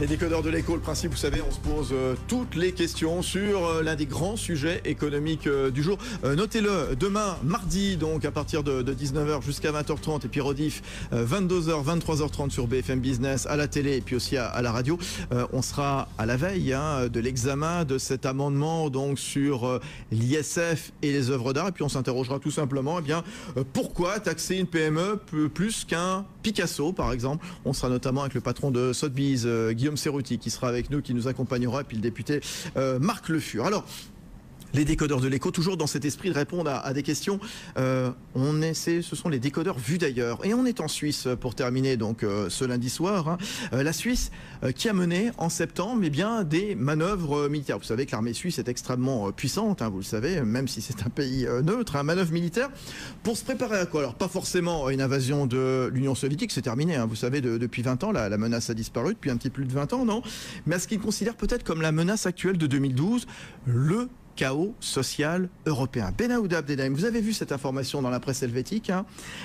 Les décodeurs de l'écho, le principe, vous savez, on se pose toutes les questions sur l'un des grands sujets économiques du jour. Notez-le, demain, mardi, donc à partir de 19h jusqu'à 20h30, et puis rediff 22h, 23h30 sur BFM Business, à la télé et puis aussi à la radio. On sera à la veille de l'examen de cet amendement donc sur l'ISF et les œuvres d'art. Et puis on s'interrogera tout simplement, pourquoi taxer une PME plus qu'un Picasso, par exemple. On sera notamment avec le patron de Sotheby's, Guillaume Cerruti, qui sera avec nous, qui nous accompagnera, et puis le député Marc Le Fur. Alors, les décodeurs de l'écho, toujours dans cet esprit de répondre à des questions. Ce sont les décodeurs vus d'ailleurs. Et on est en Suisse pour terminer donc ce lundi soir. La Suisse qui a mené en septembre des manœuvres militaires. Vous savez que l'armée suisse est extrêmement puissante, vous le savez, même si c'est un pays neutre. Manœuvre militaire pour se préparer à quoi? Alors pas forcément une invasion de l'Union soviétique, c'est terminé. Vous savez, depuis 20 ans, la menace a disparu, depuis un petit plus de 20 ans, non? Mais à ce qu'ils considèrent peut-être comme la menace actuelle de 2012, le chaos social européen. Benaouda Abdelrahim, vous avez vu cette information dans la presse helvétique.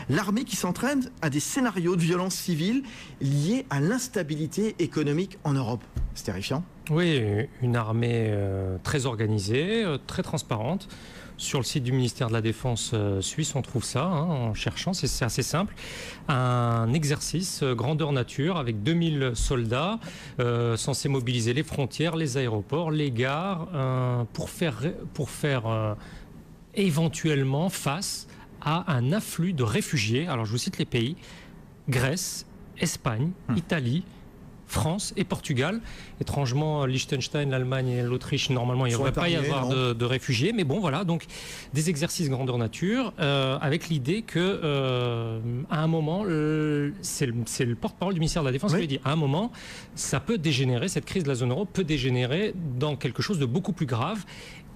L'armée qui s'entraîne à des scénarios de violence civile liés à l'instabilité économique en Europe. C'est terrifiant. Oui, une armée très organisée, très transparente. Sur le site du ministère de la Défense suisse, on trouve ça, en cherchant, c'est assez simple. Un exercice grandeur nature avec 2000 soldats censés mobiliser les frontières, les aéroports, les gares, pour faire éventuellement face à un afflux de réfugiés. Alors je vous cite les pays: Grèce, Espagne, Italie, France et Portugal. Étrangement, Liechtenstein, l'Allemagne et l'Autriche, normalement, il ne devrait pas y avoir de réfugiés. Mais bon, voilà, donc des exercices grandeur nature, avec l'idée que, à un moment, c'est le porte-parole du ministère de la Défense qui lui dit, à un moment, ça peut dégénérer, cette crise de la zone euro peut dégénérer dans quelque chose de beaucoup plus grave.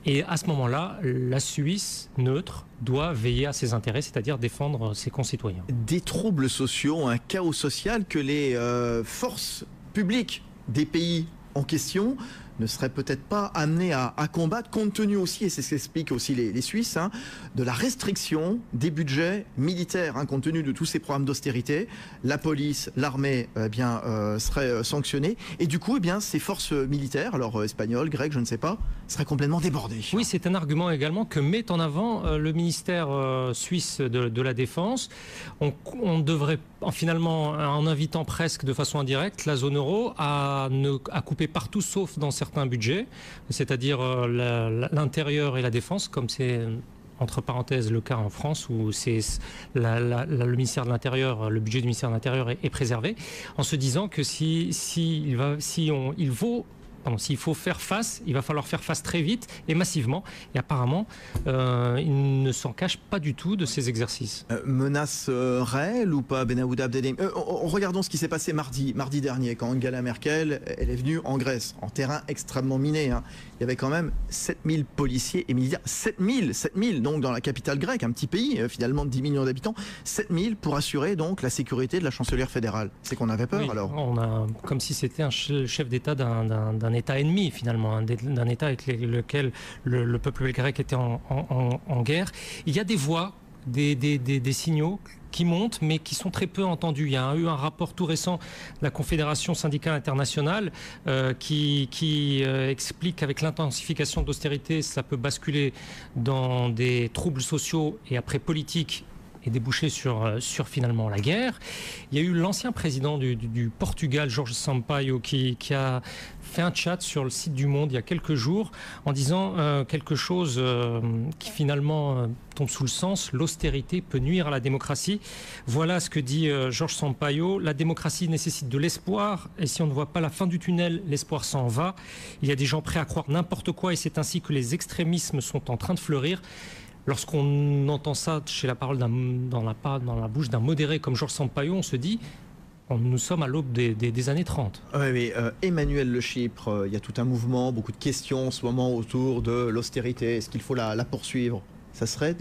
Et à ce moment-là, la Suisse neutre doit veiller à ses intérêts, c'est-à-dire défendre ses concitoyens. Des troubles sociaux, un chaos social que les forces publiques des pays en question ne seraient peut-être pas amenés à combattre, compte tenu aussi, et c'est ce qu'expliquent aussi les Suisses, de la restriction des budgets militaires, compte tenu de tous ces programmes d'austérité. La police, l'armée, seraient sanctionnées, et du coup, ces forces militaires, alors espagnoles, grecques, je ne sais pas, seraient complètement débordées. Oui, c'est un argument également que met en avant le ministère suisse de la Défense. On devrait, finalement, en invitant presque de façon indirecte la zone euro à couper partout, sauf dans certains budgets, c'est-à-dire l'intérieur et la défense, comme c'est entre parenthèses le cas en France, où c'est le ministère de l'Intérieur, le budget du ministère de l'Intérieur est préservé, en se disant que s'il faut faire face, il va falloir faire face très vite et massivement. Et apparemment, il ne s'en cache pas du tout de ces exercices. Menace réelle ou pas, Benaouda Abdelrahim? Regardons ce qui s'est passé mardi dernier, quand Angela Merkel elle est venue en Grèce, en terrain extrêmement miné. Il y avait quand même 7000 policiers et militaires. 7000 donc dans la capitale grecque, un petit pays finalement de 10 millions d'habitants. 7000 pour assurer donc la sécurité de la chancelière fédérale. C'est qu'on avait peur, oui, alors. On a, comme si c'était un chef d'État d'un État ennemi finalement, d'un État avec lequel le peuple grec était en guerre. Il y a des voix, des signaux qui montent, mais qui sont très peu entendus. Il y a eu un rapport tout récent de la Confédération syndicale internationale qui explique qu'avec l'intensification d'austérité, ça peut basculer dans des troubles sociaux et après politiques et déboucher sur finalement la guerre. Il y a eu l'ancien président du Portugal, Jorge Sampaio, qui a fait un chat sur le site du Monde il y a quelques jours en disant quelque chose qui finalement tombe sous le sens: l'austérité peut nuire à la démocratie. Voilà ce que dit Jorge Sampaio: la démocratie nécessite de l'espoir, et si on ne voit pas la fin du tunnel, l'espoir s'en va. Il y a des gens prêts à croire n'importe quoi, et c'est ainsi que les extrémismes sont en train de fleurir. Lorsqu'on entend ça chez la parole dans la bouche d'un modéré comme Jorge Sampaio, on se dit nous sommes à l'aube des années 30. Oui, Emmanuel Le Chypre, il y a tout un mouvement, beaucoup de questions en ce moment autour de l'austérité. Est-ce qu'il faut la poursuivre? Ça serait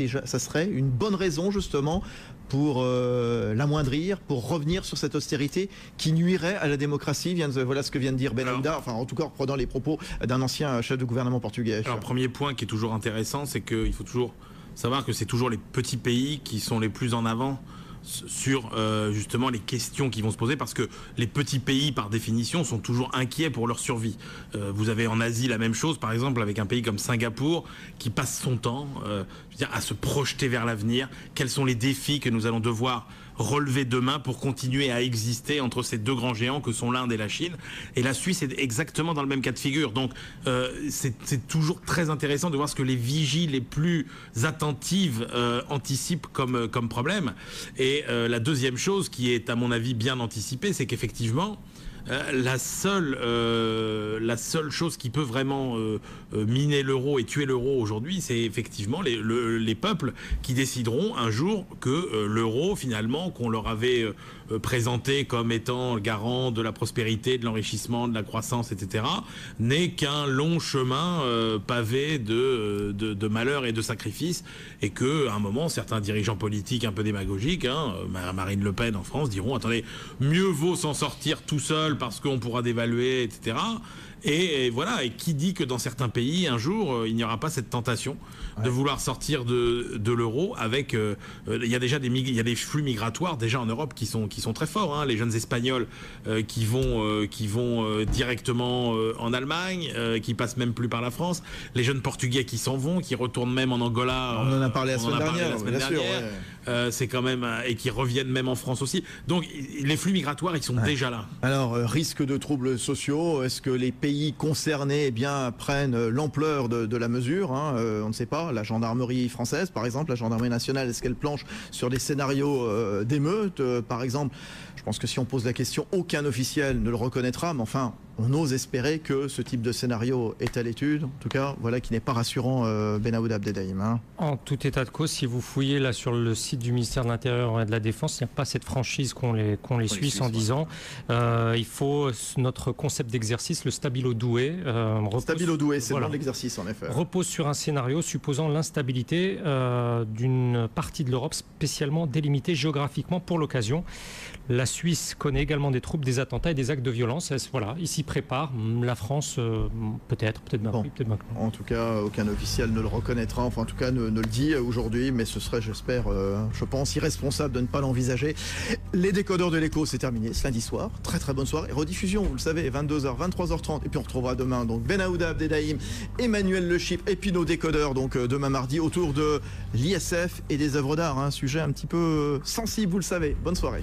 une bonne raison justement pour l'amoindrir, pour revenir sur cette austérité qui nuirait à la démocratie. Voilà ce que vient de dire Benaouda, en tout cas en reprenant les propos d'un ancien chef de gouvernement portugais. Alors, premier point qui est toujours intéressant, c'est qu'il faut toujours savoir que c'est toujours les petits pays qui sont les plus en avant sur justement les questions qui vont se poser, parce que les petits pays, par définition, sont toujours inquiets pour leur survie. Vous avez en Asie la même chose, par exemple, avec un pays comme Singapour, qui passe son temps à se projeter vers l'avenir. Quels sont les défis que nous allons devoir relever demain pour continuer à exister entre ces deux grands géants que sont l'Inde et la Chine. Et la Suisse est exactement dans le même cas de figure. Donc c'est toujours très intéressant de voir ce que les vigies les plus attentives anticipent comme problème. Et la deuxième chose qui est à mon avis bien anticipée, c'est qu'effectivement la seule chose qui peut vraiment miner l'euro et tuer l'euro aujourd'hui, c'est effectivement les peuples qui décideront un jour que l'euro, finalement, qu'on leur avait présenté comme étant garant de la prospérité, de l'enrichissement, de la croissance, etc., n'est qu'un long chemin pavé de malheur et de sacrifices, et qu'à un moment, certains dirigeants politiques un peu démagogiques, Marine Le Pen en France, diront « Attendez, mieux vaut s'en sortir tout seul parce qu'on pourra dévaluer, etc. » Et voilà, et qui dit que dans certains pays, un jour, il n'y aura pas cette tentation de vouloir sortir de l'euro avec... il y a déjà des flux migratoires déjà en Europe qui sont très forts. Les jeunes Espagnols qui vont directement en Allemagne, qui passent même plus par la France. Les jeunes Portugais qui s'en vont, qui retournent même en Angola. On en a parlé la semaine dernière. C'est quand même... et qui reviennent même en France aussi. Donc les flux migratoires, ils sont déjà là. Alors, risque de troubles sociaux, est-ce que les pays concernés prennent l'ampleur de la mesure, on ne sait pas. La gendarmerie française, par exemple, la gendarmerie nationale, est-ce qu'elle planche sur des scénarios d'émeutes, par exemple? Je pense que si on pose la question, aucun officiel ne le reconnaîtra, mais enfin, on ose espérer que ce type de scénario est à l'étude. En tout cas, voilà qui n'est pas rassurant, Benaoud Abdeldaïm. En tout état de cause, si vous fouillez là sur le site du ministère de l'Intérieur et de la Défense, il n'y a pas cette franchise qu'ont les Suisses en disant il faut notre concept d'exercice, le Stabilo Doué. Stabilo Doué, c'est le nom de l'exercice en effet. Repose sur un scénario supposant l'instabilité d'une partie de l'Europe spécialement délimitée géographiquement pour l'occasion. La Suisse connaît également des troubles, des attentats et des actes de violence. Voilà, il s'y prépare. La France, peut-être maintenant. En tout cas, aucun officiel ne le reconnaîtra. Enfin, en tout cas, ne le dit aujourd'hui. Mais ce serait, j'espère, je pense, irresponsable de ne pas l'envisager. Les décodeurs de l'écho, c'est terminé ce lundi soir. Très très bonne soirée. Rediffusion, vous le savez, 22h, 23h30. Et puis on retrouvera demain donc Benaouda Abdeldaïm, Emmanuel Le Chypre et puis nos décodeurs donc demain mardi autour de l'ISF et des œuvres d'art. Un sujet un petit peu sensible, vous le savez. Bonne soirée.